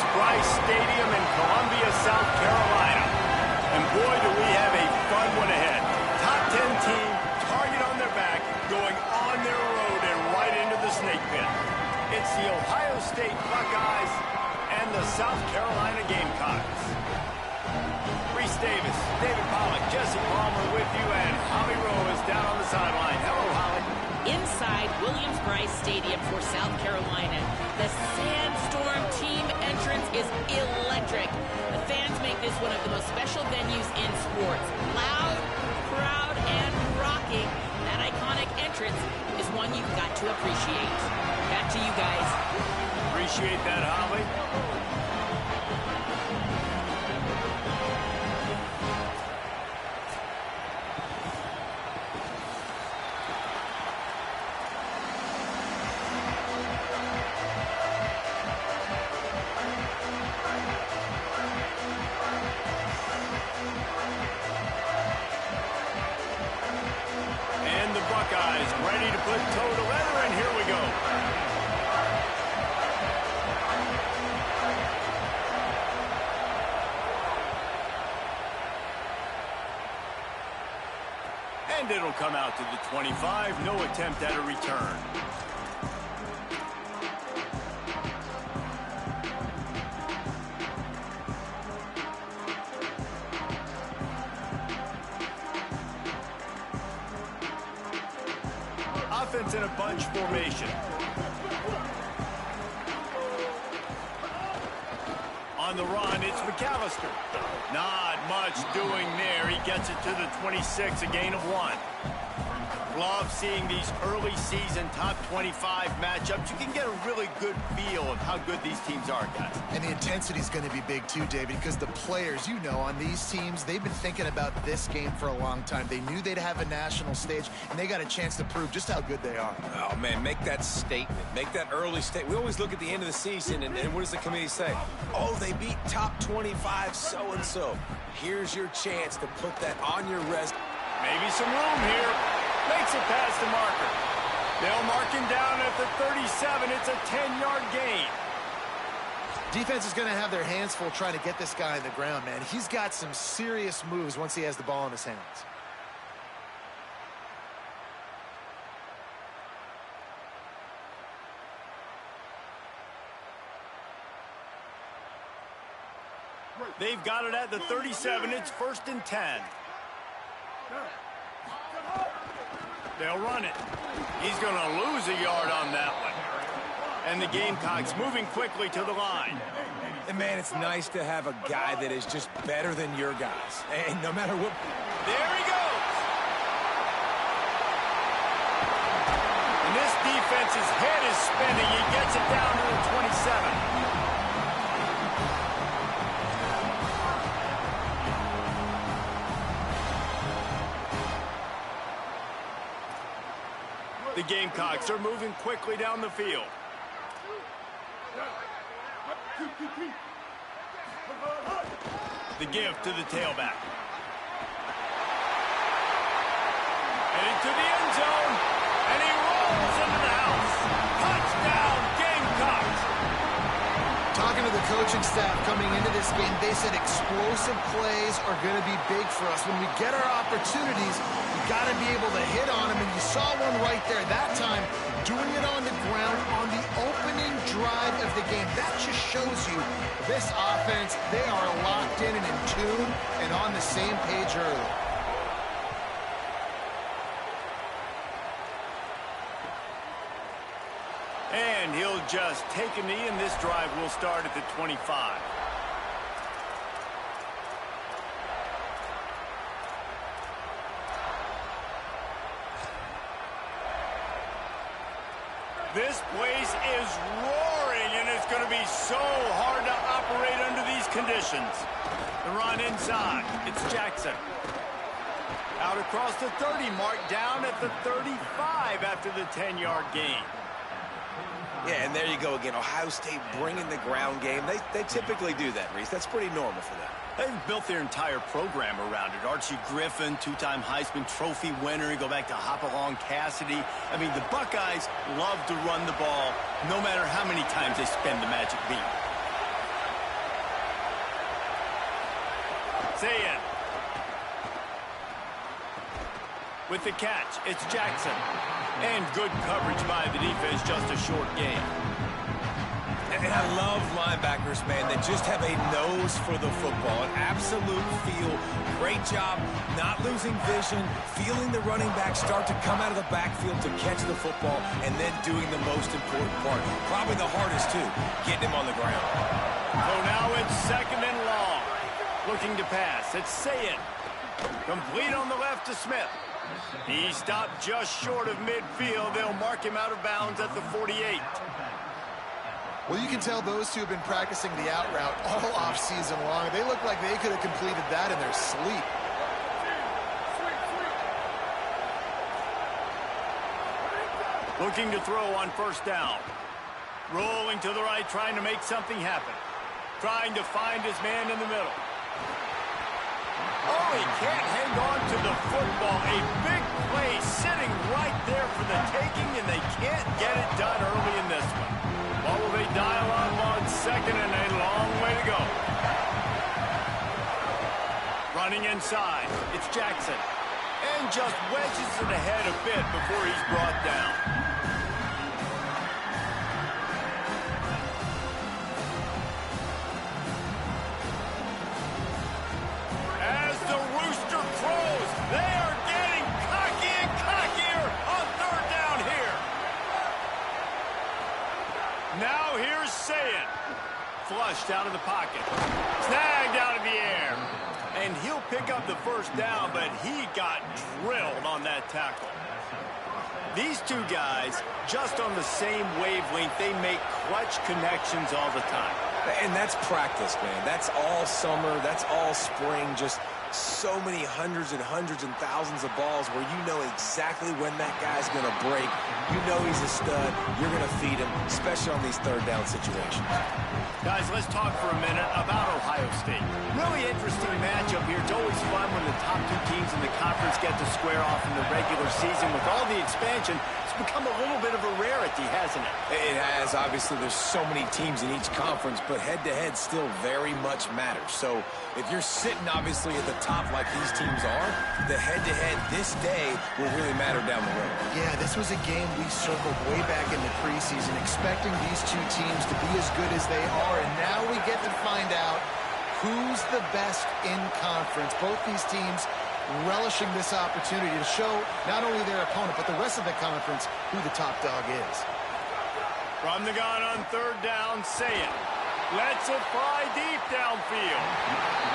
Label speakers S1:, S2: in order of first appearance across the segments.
S1: Williams-Brice Stadium in Columbia, South Carolina. And boy, do we have a fun one ahead. Top 10 team, target on their back, going on their road and right into the snake pit. It's the Ohio State Buckeyes and the South Carolina Gamecocks. Reese Davis, David Pollack, Jesse Palmer with you, and Holly Rowe is down on the sideline. Hello, Holly.
S2: Inside Williams-Brice Stadium for South Carolina, the Sandstorm team entrance is electric. The fans make this one of the most special venues in sports. Loud, proud, and rocking. That iconic entrance is one you've got to appreciate. Back to you guys.
S1: Appreciate that, Holly. Buckeyes ready to put toe to leather, and here we go. And it'll come out to the 25. No attempt at a return. Offense in a bunch formation. On the run, it's McAllister. Not much doing there. He gets it to the 26, a gain of 1. Love seeing these early season top 25 matchups. You can get a really good feel of how good these teams are, guys.
S3: And the intensity is going to be big too, David, because the players, you know, on these teams, they've been thinking about this game for a long time. They knew they'd have a national stage, and they got a chance to prove just how good they are.
S4: Oh, man, make that statement. Make that early statement. We always look at the end of the season, and what does the committee say? Oh, they beat top 25 so-and-so. Here's your chance to put that on your resume.
S1: Maybe some room here. Makes it past the marker. They'll mark him down at the 37. It's a 10-yard gain.
S3: Defense is going to have their hands full trying to get this guy on the ground, man. He's got some serious moves once he has the ball in his hands.
S1: They've got it at the 37. It's 1st and 10. They'll run it. He's going to lose a yard on that one. And the Gamecocks moving quickly to the line.
S4: And, man, it's nice to have a guy that is just better than your guys. And no matter what...
S1: There he goes. And this defense's head is spinning. He gets it down to the 27. The Gamecocks are moving quickly down the field. The give to the tailback. And into the end zone. And he rolls into the house. Touchdown, Gamecocks.
S3: Talking to the coaching staff coming into this game, they said explosive plays are going to be big for us. When we get our opportunities, we got to be able to hit on them, and you saw one right there that time, doing it on the ground on the opening drive of the game. That just shows you this offense, they are locked in and in tune and on the same page early.
S1: And he'll just take a knee, and this drive will start at the 25. This place is roaring, and it's going to be so hard to operate under these conditions. The run inside. It's Jackson. Out across the 30, marked down at the 35 after the 10-yard gain.
S4: Yeah, and there you go again. Ohio State bringing the ground game. They typically do that, Reese. That's pretty normal for them.
S1: They've built their entire program around it. Archie Griffin, two-time Heisman Trophy winner. You go back to Hopalong Cassidy. I mean, the Buckeyes love to run the ball no matter how many times they spend the magic beat. Sayin. With the catch, it's Jackson. And good coverage by the defense, just a short gain.
S4: And I love linebackers, man, that just have a nose for the football, an absolute feel. Great job not losing vision, feeling the running back start to come out of the backfield to catch the football, and then doing the most important part, probably the hardest too, getting him on the ground.
S1: So now it's 2nd and long. Looking to pass, it's Sayin. Complete on the left to Smith. He stopped just short of midfield. They'll mark him out of bounds at the 48.
S3: Well, you can tell those two have been practicing the out route all off-season long. They look like they could have completed that in their sleep.
S1: Looking to throw on 1st down. Rolling to the right, trying to make something happen. Trying to find his man in the middle. Oh, he can't hang on to the football. A big play sitting right there for the taking, and they can't get it done early in this one. What will they dial up on 2nd and a long way to go? Running inside, it's Jackson. And just wedges it ahead a bit before he's brought down. As the rooster crows, they are getting cocky and cockier on 3rd down here. Now here's Sayin. Flushed out of the pocket. Snagged out of the air. And he'll pick up the 1st down, but he got drilled on that tackle. These two guys, just on the same wavelength, they make clutch connections all the time.
S4: And that's practice, man. That's all summer. That's all spring. Just so many hundreds and thousands of balls where you know exactly when that guy's going to break. You know he's a stud. You're going to feed him, especially on these 3rd down situations.
S1: Guys, let's talk for a minute about Ohio State. Really interesting matchup here. It's always fun when the top 2 teams in the conference get to square off in the regular season. With all the expansion, it's become a little bit of a rarity, hasn't it?
S4: It has. Obviously, there's so many teams in each conference, but head-to-head still very much matters. So if you're sitting, obviously, at the top like these teams are, the head-to-head this day will really matter down the road.
S3: Yeah, this was a game we circled way back in the preseason, expecting these two teams to be as good as they are, and now we get to find out who's the best in conference. Both these teams relishing this opportunity to show not only their opponent, but the rest of the conference who the top dog is.
S1: From the gun on 3rd down, Sayin. Lets it fly deep downfield.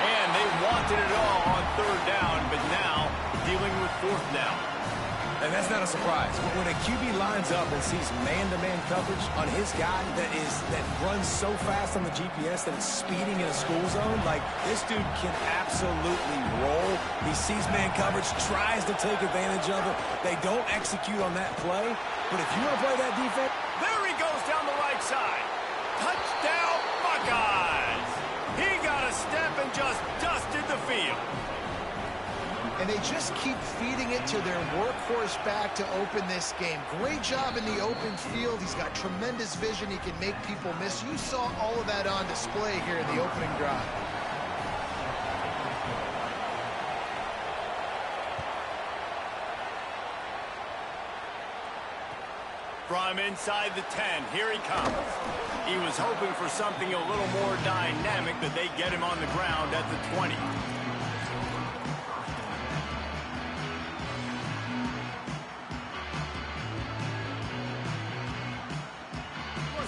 S1: And they wanted it all on 3rd down, but now dealing with 4th down.
S4: And that's not a surprise. When a QB lines up and sees man-to-man coverage on his guy that runs so fast on the GPS that it's speeding in a school zone, like this dude can absolutely roll. He sees man coverage, tries to take advantage of it. They don't execute on that play. But if you want to play that defense,
S1: there he goes down the right side. Touchdown, Buckeyes! He got a step and just dusted the field.
S3: And they just keep feeding it to their workhorse back to open this game. Great job in the open field. He's got tremendous vision. He can make people miss. You saw all of that on display here in the opening drive.
S1: From inside the 10, here he comes. He was hoping for something a little more dynamic, but they get him on the ground at the 20.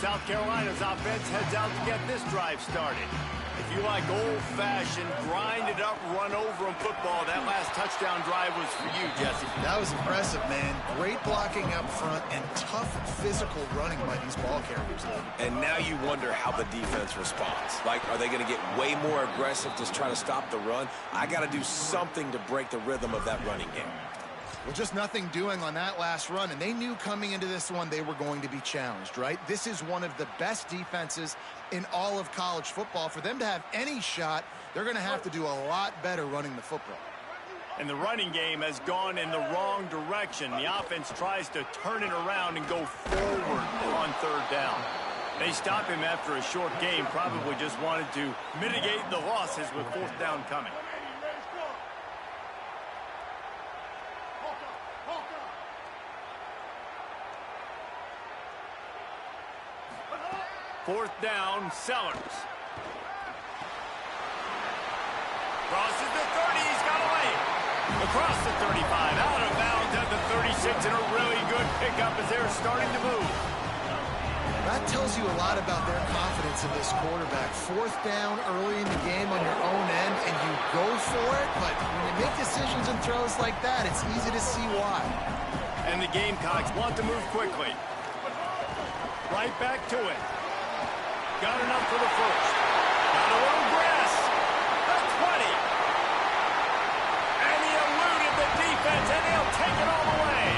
S1: South Carolina's offense heads out to get this drive started. If you like old-fashioned, grind-it-up, run-over-'em football, that last touchdown drive was for you, Jesse.
S3: That was impressive, man. Great blocking up front and tough physical running by these ball carriers.
S4: And now you wonder how the defense responds. Like, are they going to get way more aggressive to try to stop the run? I got to do something to break the rhythm of that running game.
S3: Well, just nothing doing on that last run, and they knew coming into this one they were going to be challenged, right? This is one of the best defenses in all of college football. For them to have any shot, they're going to have to do a lot better running the football.
S1: And the running game has gone in the wrong direction. The offense tries to turn it around and go forward on 3rd down. They stop him after a short game, probably just wanted to mitigate the losses with 4th down coming. 4th down, Sellers. Crosses the 30, he's got away. Across the 35, out of bounds at the 36, and a really good pickup as they're starting to move.
S3: That tells you a lot about their confidence in this quarterback. 4th down early in the game on your own end, and you go for it, but when you make decisions and throws like that, it's easy to see why.
S1: And the Gamecocks want to move quickly. Right back to it. Got enough for the first. Got a little grass. The 20. And he eluded the defense, and he'll take it all the way.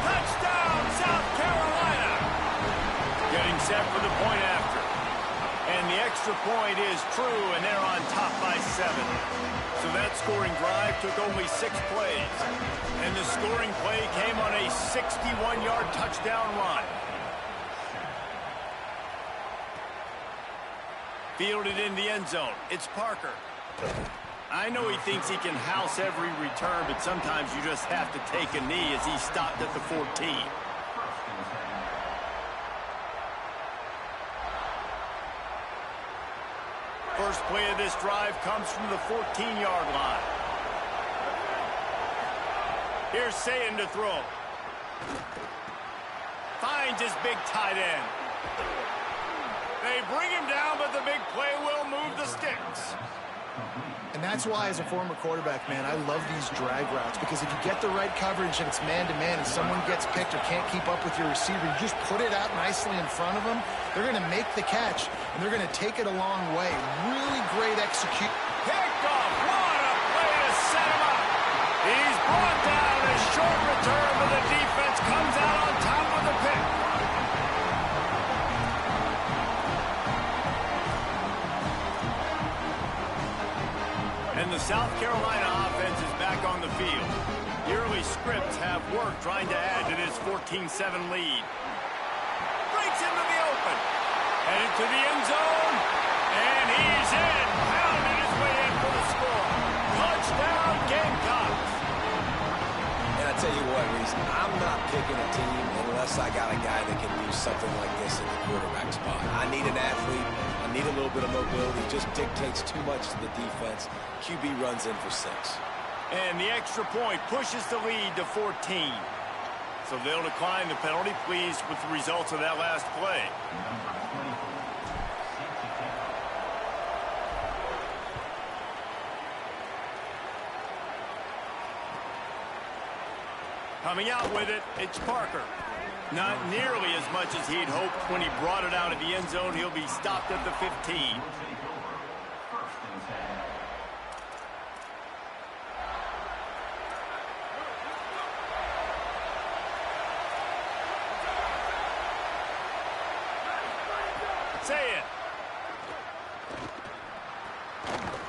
S1: Touchdown, South Carolina. Getting set for the point after. And the extra point is true, and they're on top by 7. So that scoring drive took only 6 plays. And the scoring play came on a 61-yard touchdown run. Fielded in the end zone. It's Parker. I know he thinks he can house every return, but sometimes you just have to take a knee as he stopped at the 14. First play of this drive comes from the 14-yard line. Here's Sayin to throw. Finds his big tight end. They bring him down, but the big play will move the sticks.
S3: And that's why, as a former quarterback, man, I love these drag routes, because if you get the right coverage and it's man-to-man and someone gets picked or can't keep up with your receiver, you just put it out nicely in front of them, they're going to make the catch, and they're going to take it a long way. Really great execution.
S1: Picked off. What a play to set him up. He's brought down. A short return, but the defense comes out on top of the pick. And the South Carolina offense is back on the field. The early scripts have worked trying to add to this 14-7 lead. Breaks into the open. Headed to the end zone. And he's in. Pounded his way in for the score. Touchdown, Gamecocks.
S4: And I tell you what, Reese, I'm not picking a team unless I got a guy that can do something like this in the quarterback spot. I need an athlete. I need a little bit of mobility. Just dictates too much to the defense. QB runs in for 6.
S1: And the extra point pushes the lead to 14. So they'll decline the penalty, pleased with the results of that last play. Coming out with it, it's Parker. Not nearly as much as he'd hoped when he brought it out of the end zone. He'll be stopped at the 15. Say it.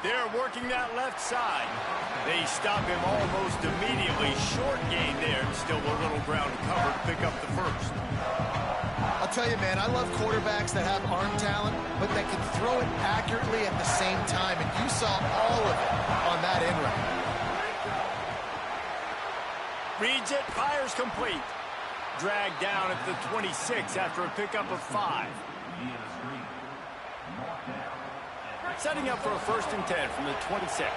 S1: They're working that left side. They stop him almost immediately. Short gain there. Still a little ground to cover to pick up the first.
S3: I'll tell you, man, I love quarterbacks that have arm talent, but that can throw it accurately at the same time. And you saw all of it on that end route.
S1: Reads it, fires complete. Dragged down at the 26 after a pickup of 5. Setting up for a 1st and 10 from the 26.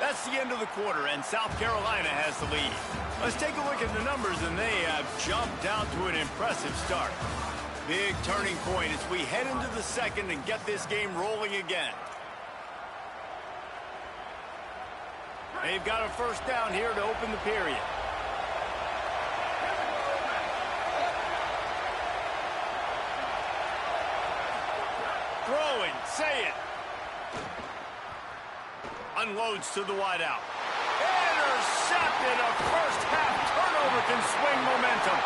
S1: That's the end of the quarter, and South Carolina has the lead. Let's take a look at the numbers, and they have jumped out to an impressive start. Big turning point as we head into the second and get this game rolling again. They've got a 1st down here to open the period. Throwing, say it. Unloads to the wideout. Intercepted. A first-half turnover can swing momentum.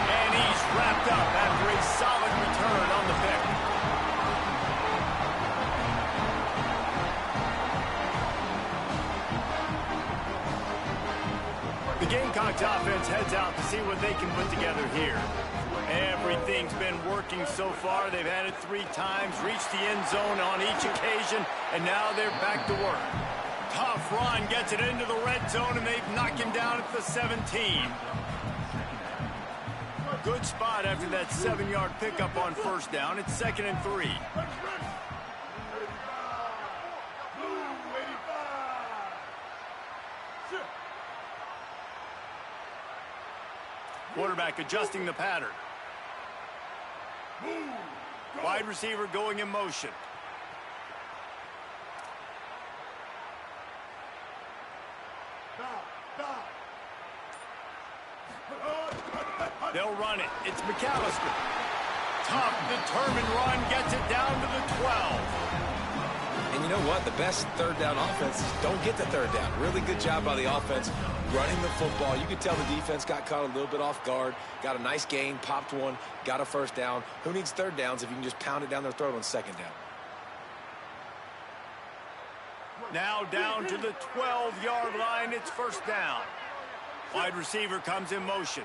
S1: And he's wrapped up after a solid return on the pick. The Gamecocks offense heads out to see what they can put together here. Everything's been working so far. They've had it 3 times, reached the end zone on each occasion, and now they're back to work. Tough run, gets it into the red zone, and they've knocked him down at the 17. Good spot after that 7-yard pickup on first down. It's 2nd and 3. Quarterback adjusting the pattern. Wide receiver going in motion. They'll run it. It's McAllister. Tough, determined run, gets it down to the 12.
S4: And you know what? The best third down offenses don't get the third down. Really good job by the offense running the football. You could tell the defense got caught a little bit off guard. Got a nice gain, popped one, got a first down. Who needs third downs if you can just pound it down their throat on second down?
S1: Now down to the 12-yard line. It's first down. Wide receiver comes in motion.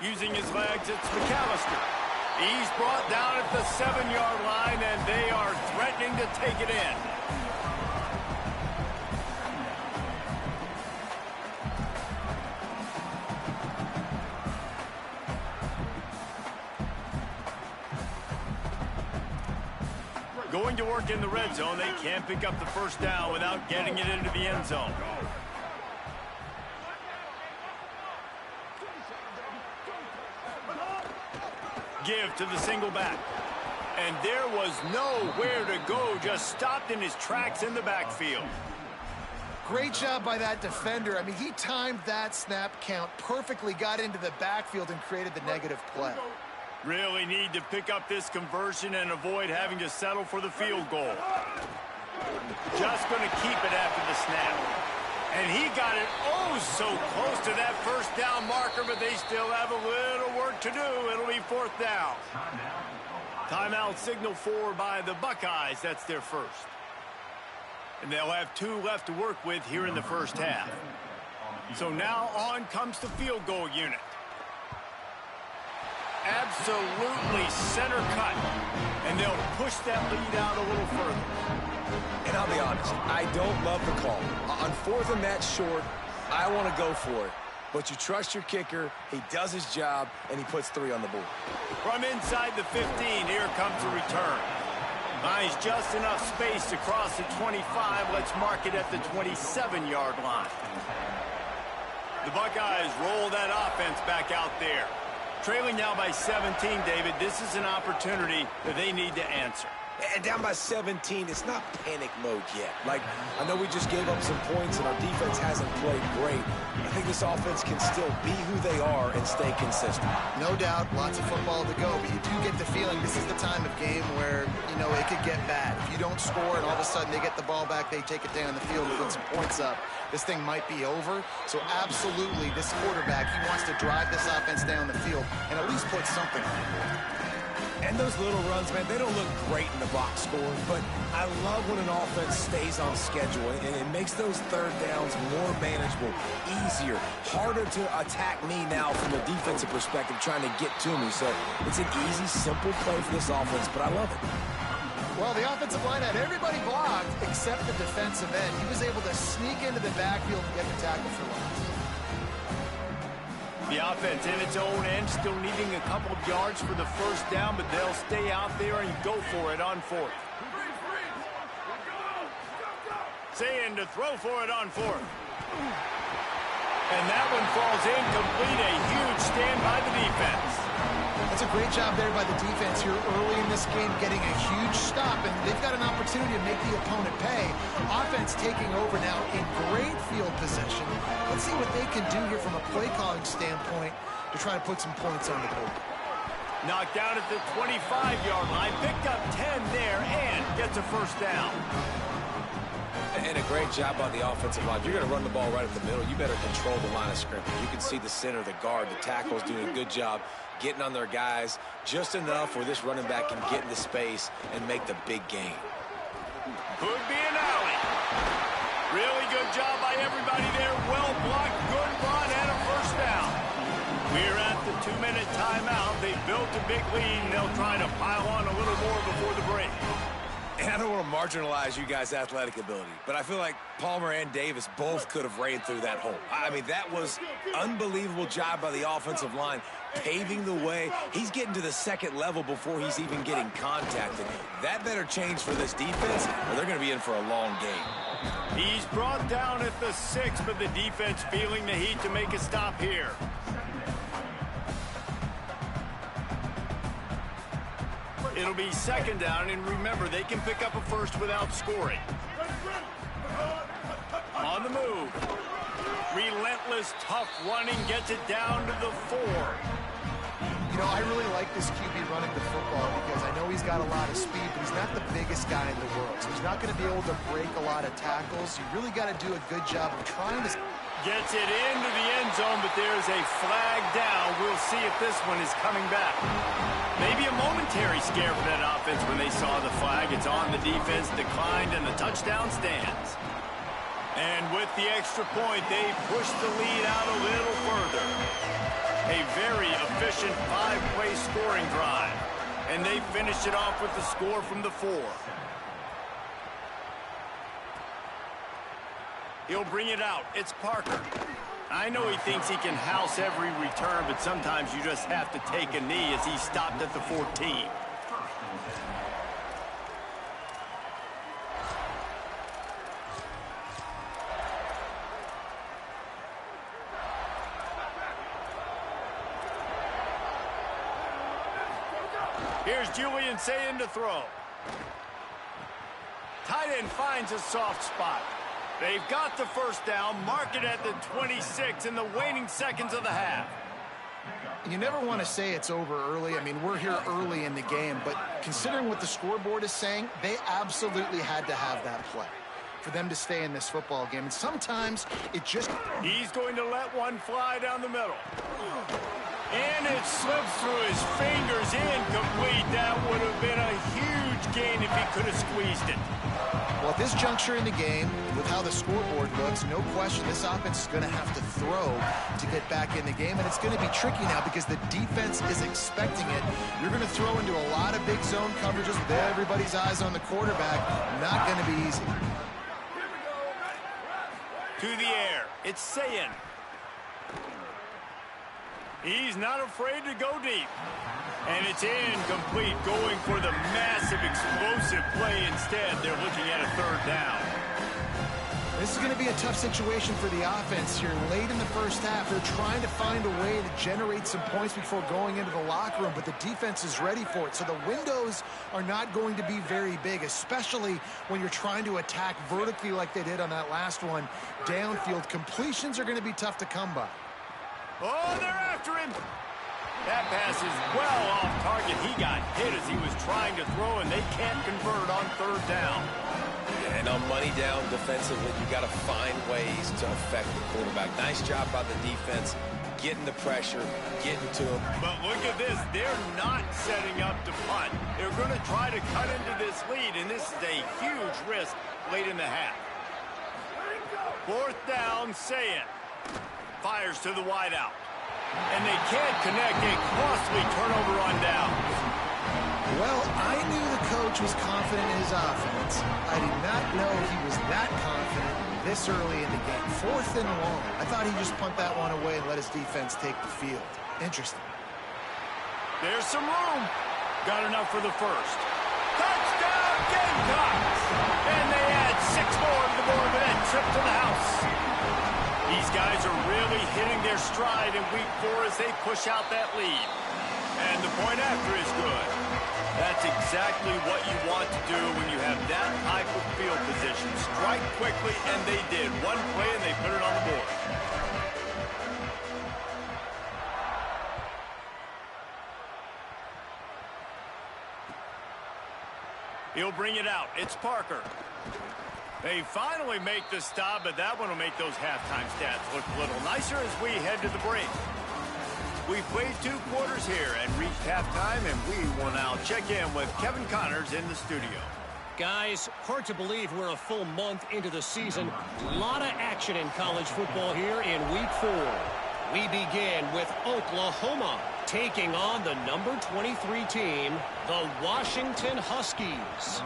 S1: Using his legs, it's McAllister. He's brought down at the 7-yard line, and they are threatening to take it in. Going to work in the red zone. They can't pick up the first down without getting it into the end zone. Give to the single back. And there was nowhere to go, just stopped in his tracks in the backfield.
S3: Great job by that defender. I mean, he timed that snap count perfectly, got into the backfield and created the negative play.
S1: Really need to pick up this conversion and avoid having to settle for the field goal. Just going to keep it after the snap. And he got it oh so close to that first down marker, but they still have a little work to do. It'll be 4th down. Timeout signal for by the Buckeyes. That's their first. And they'll have 2 left to work with here in the first half. So now on comes the field goal unit. Absolutely center cut. And they'll push that lead out a little further.
S4: And I'll be honest, I don't love the call. On 4th and that short, I want to go for it. But you trust your kicker, he does his job, and he puts 3 on the board.
S1: From inside the 15, here comes the return. Finds just enough space to cross the 25. Let's mark it at the 27-yard line. The Buckeyes roll that offense back out there. Trailing now by 17, David, this is an opportunity that they need to answer.
S4: And down by 17, it's not panic mode yet. Like, I know we just gave up some points and our defense hasn't played great. I think this offense can still be who they are and stay consistent.
S3: No doubt, lots of football to go, but you do get the feeling this is the time of game where, you know, it could get bad. If you don't score and all of a sudden they get the ball back, they take it down the field and put some points up, this thing might be over. So absolutely, this quarterback, he wants to drive this offense down the field and at least put something on it.
S4: And those little runs, man, they don't look great in the box score, but I love when an offense stays on schedule, and it makes those third downs more manageable, easier, harder to attack me now from a defensive perspective trying to get to me. So it's an easy, simple play for this offense, but I love it.
S3: Well, the offensive line had everybody blocked except the defensive end. He was able to sneak into the backfield and get the tackle for loss.
S1: The offense in its own end, still needing a couple of yards for the first down, but they'll stay out there and go for it on 4th. Saying to throw for it on 4th. And that one falls incomplete. A huge stand by the defense.
S3: That's a great job there by the defense here early in this game, getting a huge stop, and they've got an opportunity to make the opponent pay. Offense taking over now in great field position. Let's see what they can do here from a play calling standpoint to try to put some points on the board.
S1: Knocked down at the 25-yard line, picked up 10 there, and gets a first down.
S4: And a great job by the offensive line. If you're going to run the ball right up the middle, you better control the line of scrimmage. You can see the center, the guard, the tackles doing a good job getting on their guys just enough where this running back can get into space and make the big game.
S1: Could be an alley. Really good job by everybody there. Well blocked, good run, and a first down. We're at the 2-minute timeout. They built a big lead, and they'll try to pile on a little more before the break.
S4: And I don't want to marginalize you guys' athletic ability, but I feel like Palmer and Davis both could have ran through that hole. I mean, that was unbelievable job by the offensive line, paving the way. He's getting to the second level before he's even getting contacted. That better change for this defense, or they're going to be in for a long game.
S1: He's brought down at the 6, but the defense feeling the heat to make a stop here. It'll be second down, and remember, they can pick up a first without scoring. On the move. Relentless, tough running, gets it down to the 4.
S3: You know, I really like this QB running the football because I know he's got a lot of speed, but he's not the biggest guy in the world. So he's not going to be able to break a lot of tackles. You really got to do a good job of trying to...
S1: Gets it into the end zone, but there's a flag down. We'll see if this one is coming back. Maybe a momentary scare for that offense when they saw the flag. It's on, the defense declined, and the touchdown stands. And with the extra point, they push the lead out a little further. A very efficient 5-play scoring drive. And they finish it off with the score from the 4. He'll bring it out. It's Parker. I know he thinks he can house every return, but sometimes you just have to take a knee as he stopped at the 14. Here's Julian Sayin to throw. Tight end finds a soft spot. They've got the first down, mark it at the 26 in the waning seconds of the half.
S3: You never want to say it's over early. I mean, we're here early in the game, but considering what the scoreboard is saying, they absolutely had to have that play for them to stay in this football game. And sometimes it just...
S1: He's going to let one fly down the middle. And it slips through his fingers, incomplete. That would have been a huge gain if he could have squeezed it.
S3: Well, at this juncture in the game, with how the scoreboard looks, no question this offense is going to have to throw to get back in the game, and it's going to be tricky now because the defense is expecting it. You're going to throw into a lot of big zone coverages with everybody's eyes on the quarterback. Not going to be easy.
S1: To the air, it's Sayin. He's not afraid to go deep. And it's incomplete, going for the massive, explosive play instead. They're looking at a third down.
S3: This is going to be a tough situation for the offense here. Late in the first half, they're trying to find a way to generate some points before going into the locker room, but the defense is ready for it. So the windows are not going to be very big, especially when you're trying to attack vertically like they did on that last one. Downfield completions are going to be tough to come by.
S1: Oh, they're after him. That pass is well off target. He got hit as he was trying to throw, and they can't convert on third down.
S4: And on money down defensively, you got to find ways to affect the quarterback. Nice job by the defense, getting the pressure, getting to him.
S1: But look at this. They're not setting up to punt. They're going to try to cut into this lead, and this is a huge risk late in the half. Fourth down, Sayin. Fires to the wideout. And they can't connect. A costly turnover on down.
S3: Well, I knew the coach was confident in his offense. I did not know he was that confident this early in the game. 4th and long. I thought he'd just punt that one away and let his defense take the field. Interesting.
S1: There's some room. Got enough for the first. Touchdown, Gamecocks! And they add 6 more to the board with that trip to the house. These guys are really hitting their stride in week 4 as they push out that lead. And the point after is good. That's exactly what you want to do when you have that type of field position. Strike quickly, and they did. One play, and they put it on the board. He'll bring it out. It's Parker. They finally make the stop, but that one will make those halftime stats look a little nicer as we head to the break. We've played 2 quarters here and reached halftime, and we will now check in with Kevin Connors in the studio.
S5: Guys, hard to believe we're a full month into the season. A lot of action in college football here in week 4. We begin with Oklahoma. Taking on the number 23 team, the Washington Huskies.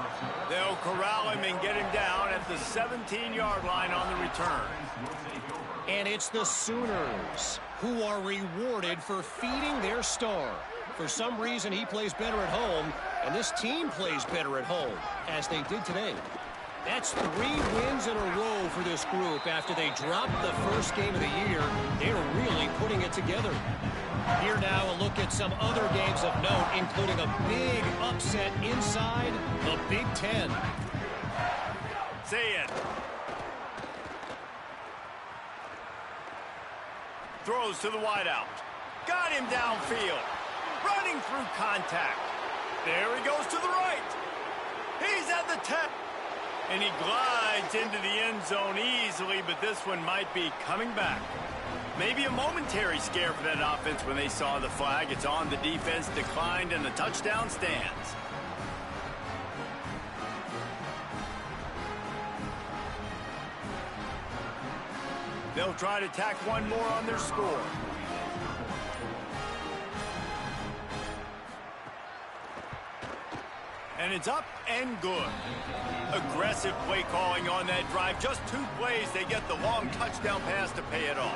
S1: They'll corral him and get him down at the 17-yard line on the return.
S5: And it's the Sooners who are rewarded for feeding their star. For some reason, he plays better at home, and this team plays better at home, as they did today. That's 3 wins in a row for this group after they dropped the first game of the year. They're really putting it together. Here now, a look at some other games of note, including a big upset inside the Big Ten.
S1: See it. Throws to the wideout. Got him downfield. Running through contact. There he goes to the right. He's at the 10. And he glides into the end zone easily, but this one might be coming back. Maybe a momentary scare for that offense when they saw the flag. It's on, the defense declined, and the touchdown stands. They'll try to tack one more on their score. And it's up and good. Aggressive play calling on that drive. Just 2 plays, they get the long touchdown pass to pay it off.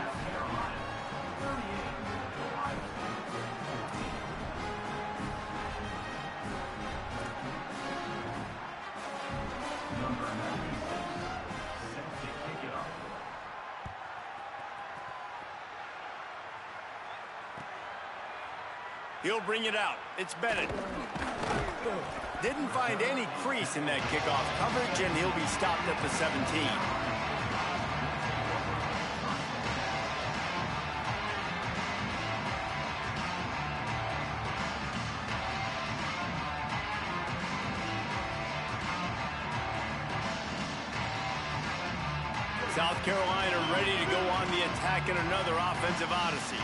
S1: He'll bring it out. It's Bennett. Didn't find any crease in that kickoff coverage, and he'll be stopped at the 17. South Carolina ready to go on the attack in another offensive odyssey.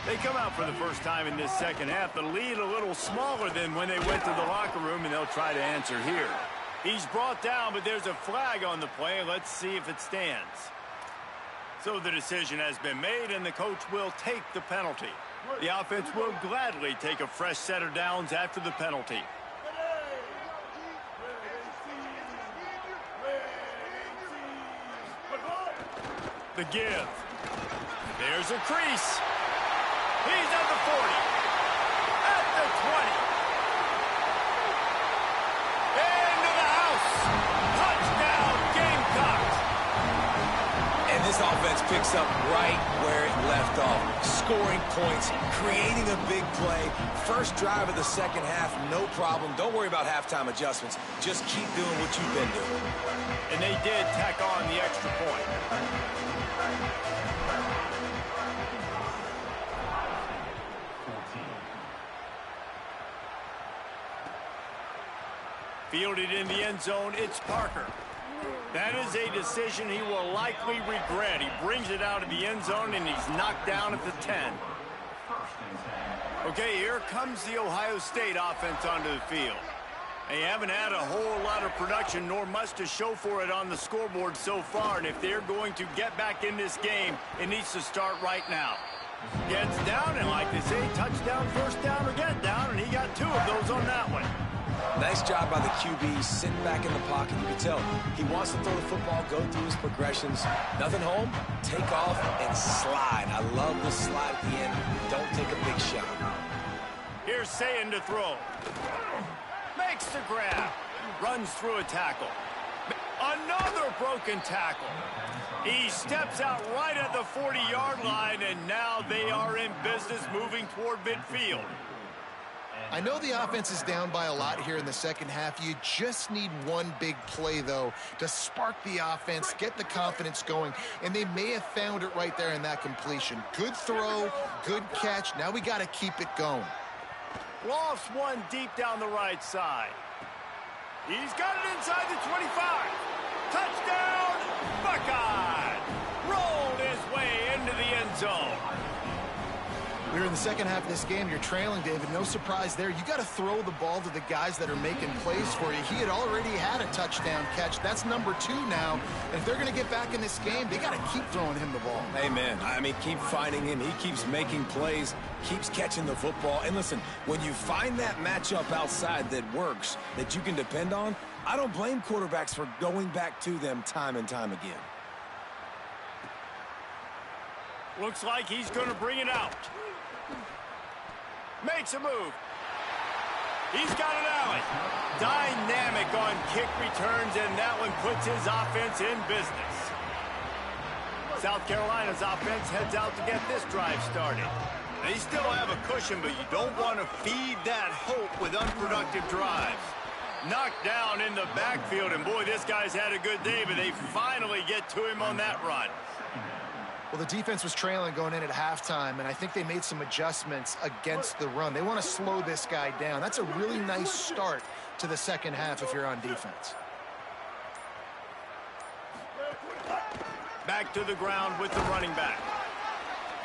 S1: They come out for the first time in this second half. The lead a little smaller than when they went to the locker room, and they'll try to answer here. He's brought down, but there's a flag on the play. Let's see if it stands. So the decision has been made, and the coach will take the penalty. The offense will gladly take a fresh set of downs after the penalty. The give. There's a crease. He's at the 40, at the 20, into the house, touchdown Gamecocks.
S4: And this offense picks up right where it left off, scoring points, creating a big play. First drive of the second half, no problem. Don't worry about halftime adjustments. Just keep doing what you've been doing.
S1: And they did tack on the extra point. Fielded in the end zone, it's Parker. That is a decision he will likely regret. He brings it out of the end zone, and he's knocked down at the 10. Okay, here comes the Ohio State offense onto the field. They haven't had a whole lot of production, nor much to show for it on the scoreboard so far, and if they're going to get back in this game, it needs to start right now. Gets down, and like they say, touchdown, first down, or get down, and he got 2 of those on that one.
S4: Nice job by the QB, sitting back in the pocket. You can tell he wants to throw the football, go through his progressions. Nothing home, take off, and slide. I love the slide at the end. Don't take a big shot.
S1: Here's Sayin to throw. Makes the grab. Runs through a tackle. Another broken tackle. He steps out right at the 40-yard line, and now they are in business moving toward midfield.
S3: I know the offense is down by a lot here in the second half. You just need one big play, though, to spark the offense, get the confidence going, and they may have found it right there in that completion. Good throw, good catch. Now we got to keep it going.
S1: Lost one deep down the right side. He's got it inside the 25. Touchdown, Buckeye! Rolled his way into the end zone.
S3: We're in the second half of this game. You're trailing, David. No surprise there. You got to throw the ball to the guys that are making plays for you. He had already had a touchdown catch. That's number 2 now. And if they're going to get back in this game, they got to keep throwing him the ball.
S4: Amen. I mean, keep finding him. He keeps making plays, keeps catching the football. And listen, when you find that matchup outside that works, that you can depend on, I don't blame quarterbacks for going back to them time and time again.
S1: Looks like he's going to bring it out. Makes a move. He's got an alley. Dynamic on kick returns, and that one puts his offense in business. South Carolina's offense heads out to get this drive started. They still have a cushion, but you don't want to feed that hope with unproductive drives. Knocked down in the backfield, and boy, this guy's had a good day, but they finally get to him on that run.
S3: Well, the defense was trailing going in at halftime, and I think they made some adjustments against the run. They want to slow this guy down. That's a really nice start to the second half if you're on defense.
S1: Back to the ground with the running back.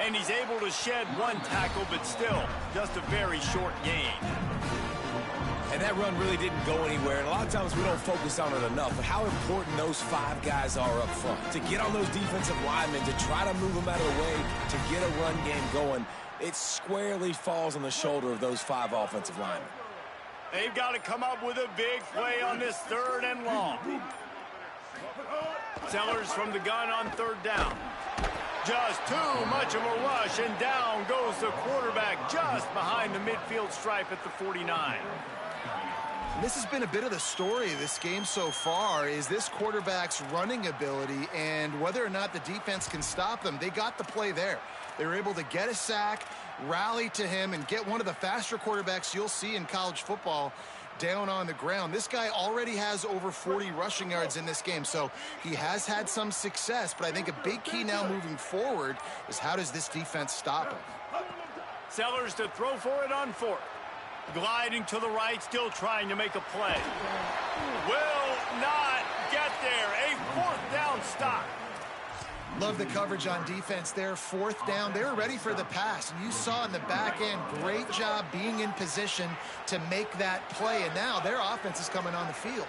S1: And he's able to shed one tackle, but still just a very short gain.
S4: And that run really didn't go anywhere. And a lot of times we don't focus on it enough. But how important those 5 guys are up front. To get on those defensive linemen, to try to move them out of the way, to get a run game going, it squarely falls on the shoulder of those 5 offensive linemen.
S1: They've got to come up with a big play on this 3rd and long. Sellers from the gun on 3rd down. Just too much of a rush, and down goes the quarterback just behind the midfield stripe at the 49.
S3: This has been a bit of the story of this game so far, is this quarterback's running ability and whether or not the defense can stop them. They got the play there. They were able to get a sack, rally to him, and get one of the faster quarterbacks you'll see in college football down on the ground. This guy already has over 40 rushing yards in this game, so he has had some success, but I think a big key now moving forward is how does this defense stop him?
S1: Sellers to throw for it on 4th. Gliding to the right, still trying to make a play. Will not get there. A 4th down stop.
S3: Love the coverage on defense there. 4th down. They were ready for the pass. And you saw in the back end, great job being in position to make that play. And now their offense is coming on the field.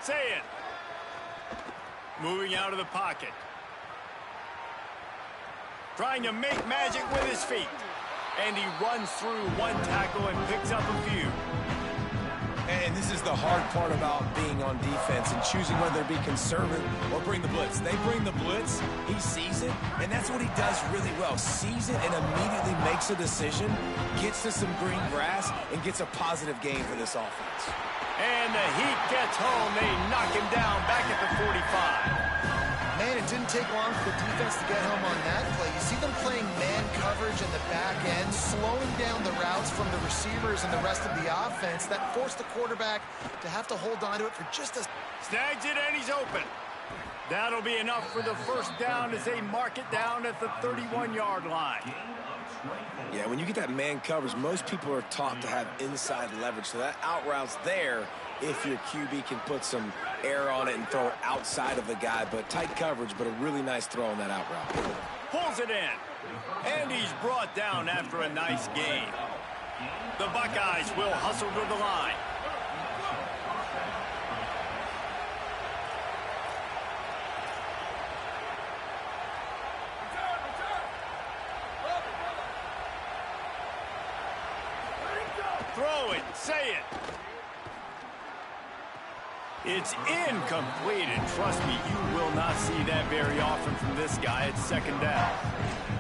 S1: Say it. Moving out of the pocket. Trying to make magic with his feet. And he runs through one tackle and picks up a few.
S4: And this is the hard part about being on defense and choosing whether to be conservative or bring the blitz. They bring the blitz, he sees it, and that's what he does really well. Sees it and immediately makes a decision, gets to some green grass, and gets a positive gain for this offense.
S1: And the heat gets home. They knock him down back at the 45.
S3: Man, it didn't take long for the defense to get home on that play. You see them playing man coverage in the back end, slowing down the routes from the receivers and the rest of the offense. That forced the quarterback to have to hold on to it for just a...
S1: Snags it, and he's open. That'll be enough for the 1st down as they mark it down at the 31-yard line.
S4: Yeah, when you get that man coverage, most people are taught to have inside leverage. So that out route's there if your QB can put some air on it and throw it outside of the guy. But tight coverage, but a really nice throw on that out route.
S1: Pulls it in. And he's brought down after a nice gain. The Buckeyes will hustle to the line. Throw it, say it. It's incomplete, and trust me, you will not see that very often from this guy at 2nd down.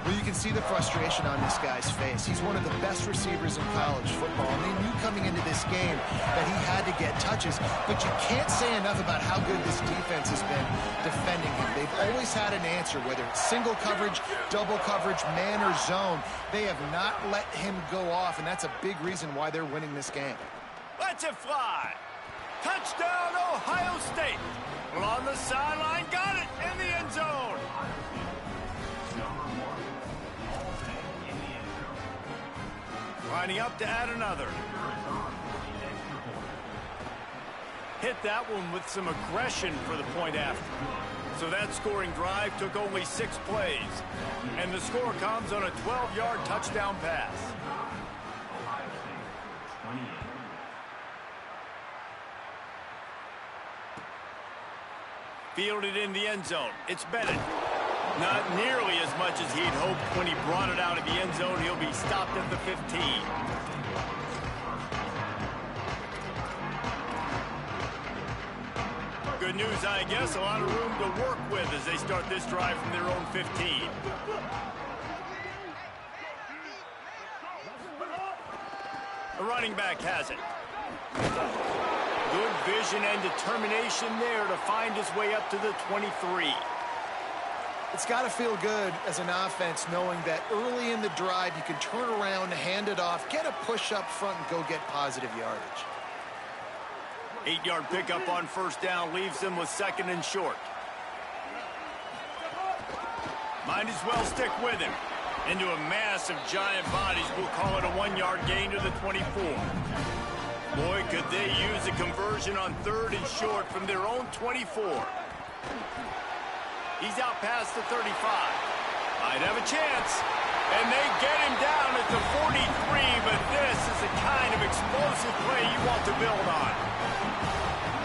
S3: Well, you can see the frustration on this guy's face. He's one of the best receivers in college football, and they knew coming into this game that he had to get touches, but you can't say enough about how good this defense has been defending him. They've always had an answer, whether it's single coverage, double coverage, man or zone. They have not let him go off, and that's a big reason why they're winning this game.
S1: Lets it fly. Touchdown, Ohio State. Well, on the sideline, got it in the end zone. Lining up to add another. Hit that one with some aggression for the point after. So that scoring drive took only 6 plays. And the score comes on a 12-yard touchdown pass. Fielded in the end zone. It's Bennett. Not nearly as much as he'd hoped when he brought it out of the end zone. He'll be stopped at the 15. Good news, I guess. A lot of room to work with as they start this drive from their own 15. The running back has it. Good vision and determination there to find his way up to the 23.
S3: It's got to feel good as an offense knowing that early in the drive you can turn around, hand it off, get a push up front, and go get positive yardage.
S1: 8-yard pickup on first down leaves them with 2nd and short. Might as well stick with him. Into a mass of giant bodies, we'll call it a 1-yard gain to the 24. Boy, could they use a conversion on 3rd and short from their own 24. He's out past the 35. Might have a chance. And they get him down at the 43, but this is the kind of explosive play you want to build on.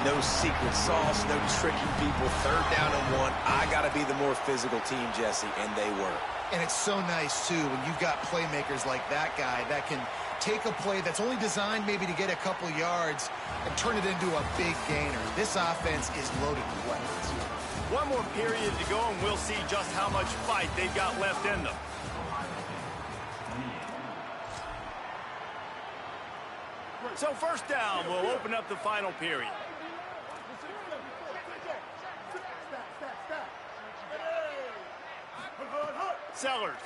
S4: No secret sauce, no tricking people. 3rd down and 1. I got to be the more physical team, Jesse, and they were.
S3: And it's so nice, too, when you've got playmakers like that guy that can take a play that's only designed maybe to get a couple yards and turn it into a big gainer. This offense is loaded with weapons.
S1: One more period to go, and we'll see just how much fight they've got left in them. So 1st down will open up the final period. Sellers.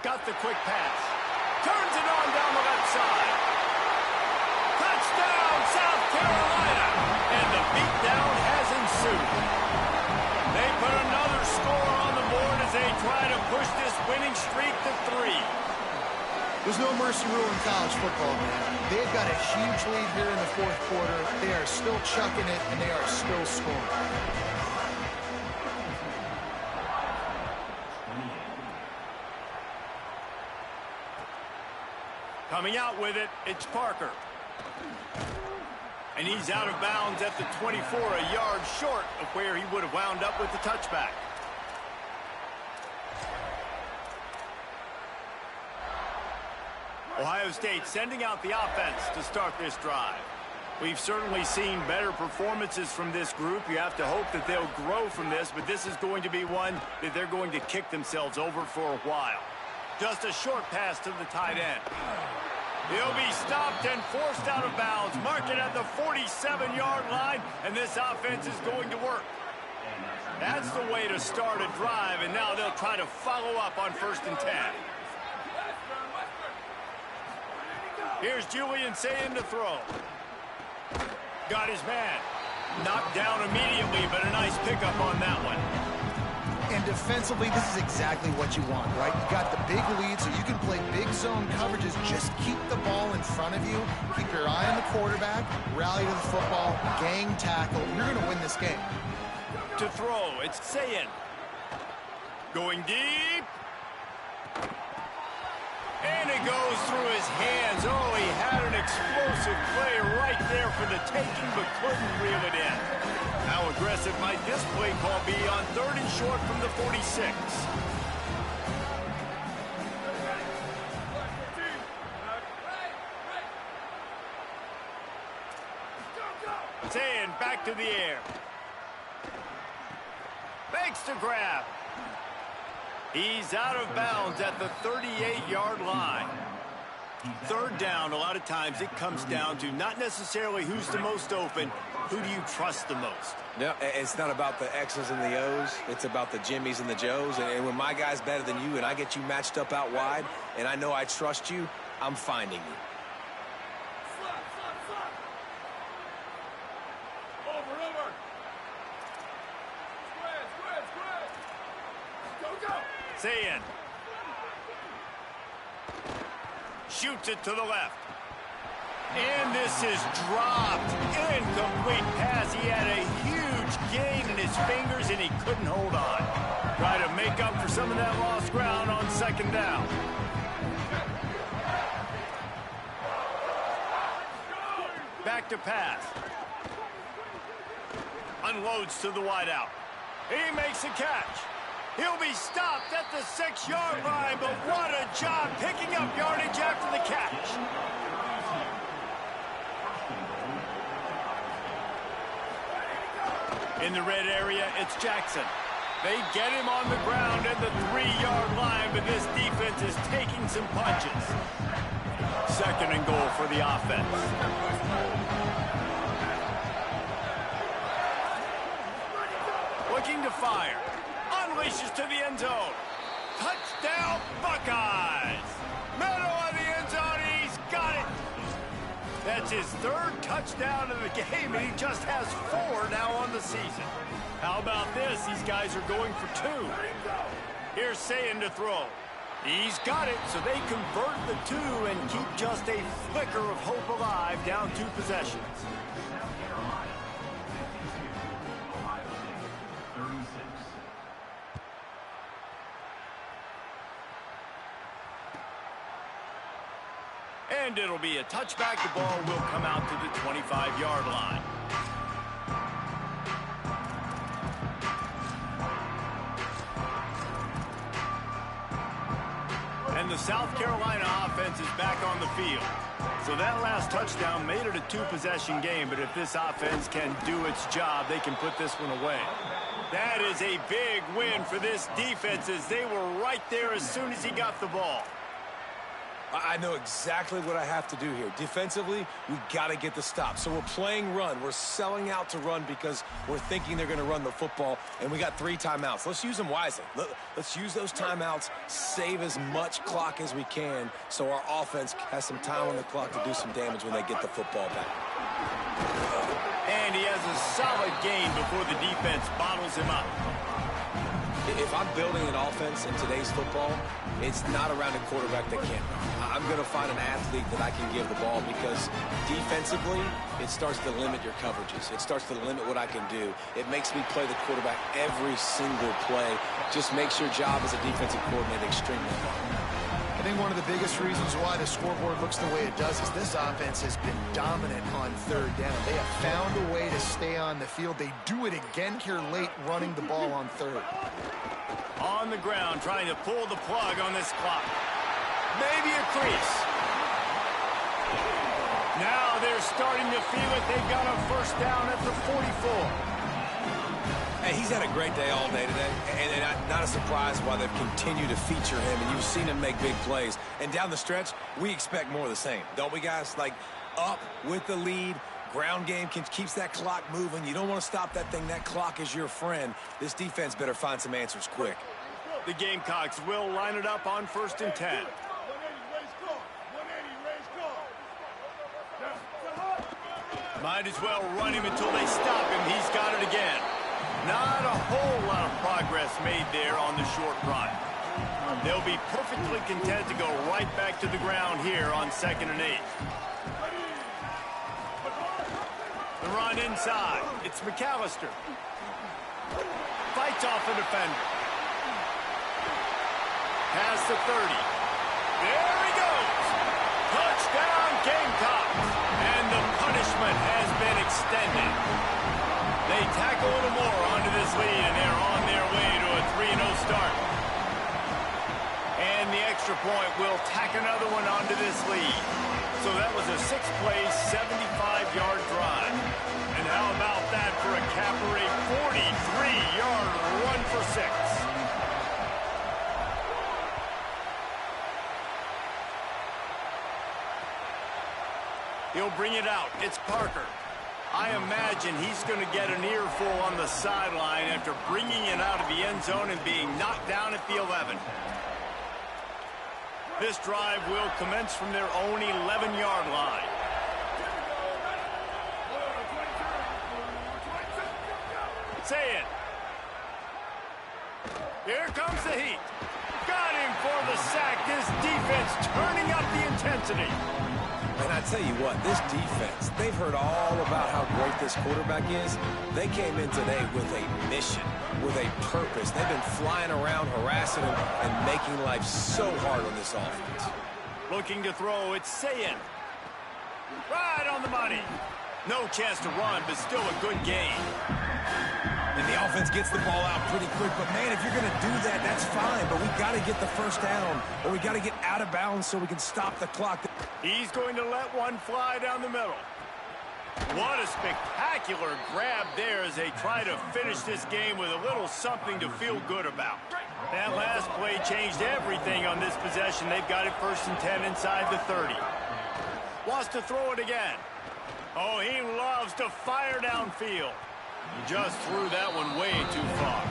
S1: Got the quick pass. Turns it on down the left side. Touchdown, South Carolina. And the beatdown has ensued. They put another score on the board as they try to push this winning streak to 3.
S3: There's no mercy rule in college football, man. They've got a huge lead here in the 4th quarter. They are still chucking it, and they are still scoring.
S1: Coming out with it, it's Parker. And he's out of bounds at the 24, a yard short of where he would have wound up with the touchback. Ohio State sending out the offense to start this drive. We've certainly seen better performances from this group. You have to hope that they'll grow from this, but this is going to be one that they're going to kick themselves over for a while. Just a short pass to the tight end. He'll be stopped and forced out of bounds. Mark it at the 47-yard line, and this offense is going to work. That's the way to start a drive, and now they'll try to follow up on 1st and 10. Here's Julian Sayin to throw. Got his man. Knocked down immediately, but a nice pickup on that one.
S3: And defensively, this is exactly what you want, right? You've got the big lead, so you can play big zone coverages. Just keep the ball in front of you. Keep your eye on the quarterback. Rally to the football. Gang tackle. You're going to win this game.
S1: To throw, it's Sayin. Going deep. And it goes through his hands. Oh, he had an explosive play right there for the taking, but couldn't reel it in. How aggressive might this play call be on 3rd and short from the 46? Sayin back to the air. Fakes to grab. He's out of bounds at the 38-yard line. 3rd down, a lot of times it comes down to not necessarily who's the most open, who do you trust the most?
S4: No, it's not about the X's and the O's. It's about the Jimmys and the Joes. And when my guy's better than you and I get you matched up out wide and I know I trust you, I'm finding you.
S1: Sayin. Shoots it to the left. And this is dropped. Incomplete pass. He had a huge gain in his and he couldn't hold on. Try to make up for some of that lost ground on second down. Back to pass. Unloads to the wideout. He makes a catch. He'll be stopped at the 6-yard line, but what a job picking up yardage after the catch. In the red area, it's Jackson. They get him on the ground at the 3-yard line, but this defense is taking some punches. Second and goal for the offense. Looking to fire. Unleashes to the end zone. Touchdown, Buckeyes! Middle of the end zone, he's got it! That's his 3rd touchdown of the game, and he just has 4 now on the season. How about this? These guys are going for 2. Here's Sayin to throw. He's got it, so they convert the 2 and keep just a flicker of hope alive, down 2 possessions. And it'll be a touchback. The ball will come out to the 25-yard line. And the South Carolina offense is back on the field. So that last touchdown made it a 2-possession game, but if this offense can do its job, they can put this one away. That is a big win for this defense, as they were right there as soon as he got the ball.
S4: I know exactly what I have to do here. Defensively, we've got to get the stop. So we're playing run. We're selling out to run because we're thinking they're going to run the football, and we got 3 timeouts. Let's use them wisely. Let's use those timeouts, save as much clock as we can so our offense has some time on the clock to do some damage when they get the football back.
S1: And he has a solid gain before the defense bottles him up.
S4: If I'm building an offense in today's football, it's not around a quarterback that can't run. I'm going to find an athlete that I can give the ball, because defensively, it starts to limit your coverages. It starts to limit what I can do. It makes me play the quarterback every single play. Just makes your job as a defensive coordinator extremely hard.
S3: I think one of the biggest reasons why the scoreboard looks the way it does is this offense has been dominant on 3rd down. They have found a way to stay on the field. They do it again here late, running the ball on 3rd.
S1: On the ground, trying to pull the plug on this clock. Maybe a crease. Now they're starting to feel it. They've got a 1st down at the 44.
S4: Hey, he's had a great day all day today, and not a surprise why they've continued to feature him, and you've seen him make big plays. And down the stretch, we expect more of the same, don't we, guys? Like, up with the lead, ground game keeps that clock moving. You don't want to stop that thing. That clock is your friend. This defense better find some answers quick.
S1: The Gamecocks will line it up on 1st and 10. Might as well run him until they stop him. He's got it again. Not a whole lot of progress made there on the short run. They'll be perfectly content to go right back to the ground here on 2nd and 8. The run inside. It's McAllister. Fights off a defender. Past the 30. There he goes. Touchdown, Gamecocks. And the punishment has been extended. They tack a little more onto this lead, and they're on their way to a 3-0 start. And the extra point will tack another one onto this lead. So that was a 6-play, 75-yard drive. And how about that for a capper, a 43-yard run for 6. He'll bring it out. It's Parker. I imagine he's going to get an earful on the sideline after bringing it out of the end zone and being knocked down at the 11. This drive will commence from their own 11-yard line. Say it. Here comes the heat. Got him for the sack. This defense turning up the intensity.
S4: And I tell you what, this defense, they've heard all about how great this quarterback is, they came in today with a mission, with a purpose. They've been flying around, harassing him, and making life so hard on this offense.
S1: Looking to throw, it's Sayin. Right on the money. No chance to run, but still a good game.
S4: And the offense gets the ball out pretty quick. But, man, if you're going to do that, that's fine. But we got to get the first down, or we got to get out of bounds so we can stop the clock.
S1: He's going to let one fly down the middle. What a spectacular grab there as they try to finish this game with a little something to feel good about. That last play changed everything on this possession. They've got it 1st and 10 inside the 30. Wants to throw it again. Oh, he loves to fire downfield. He just threw that one way too far.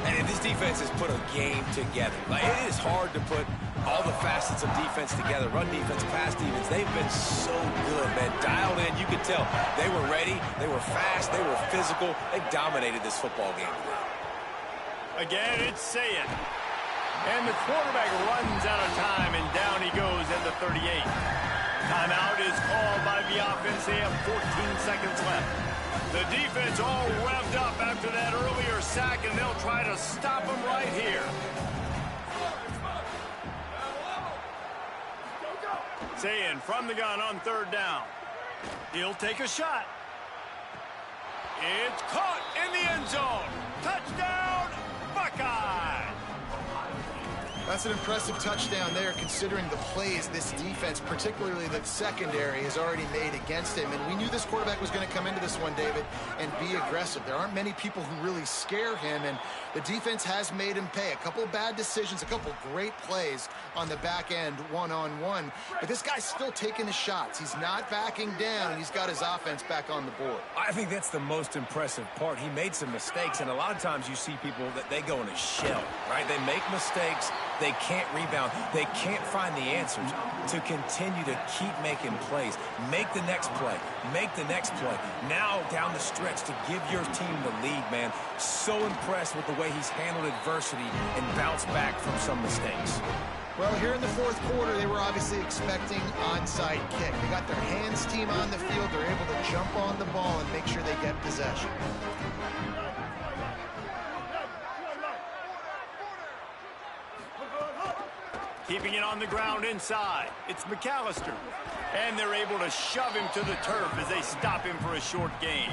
S4: And this defense has put a game together. Like, it is hard to put all the facets of defense together. Run defense, pass defense. They've been so good, man. Dialed in, you could tell. They were ready. They were fast. They were physical. They dominated this football game today.
S1: Again, it's Sayin. And the quarterback runs out of time, and down he goes at the 38. Timeout is called by the offense. They have 14 seconds left. The defense all revved up after that earlier sack, and they'll try to stop him right here. Sayin from the gun on 3rd down. He'll take a shot. It's caught in the end zone. Touchdown, Buckeye!
S3: That's an impressive touchdown there, considering the plays this defense, particularly the secondary, has already made against him. And we knew this quarterback was going to come into this one, David, and be aggressive. There aren't many people who really scare him, and the defense has made him pay. A couple of bad decisions, a couple of great plays on the back end, one-on-one. But this guy's still taking his shots. He's not backing down, and he's got his offense back on the board.
S4: I think that's the most impressive part. He made some mistakes, and a lot of times you see people that they go in a shell, right? They make mistakes. They can't rebound. They can't find the answers. To continue to keep making plays. Make the next play. Make the next play. Now down the stretch to give your team the lead, man. So impressed with the way he's handled adversity and bounced back from some mistakes.
S3: Well, here in the 4th quarter, they were obviously expecting onside kick. They got their hands team on the field. They're able to jump on the ball and make sure they get possession.
S1: Keeping it on the ground inside. It's McAllister. And they're able to shove him to the turf as they stop him for a short gain.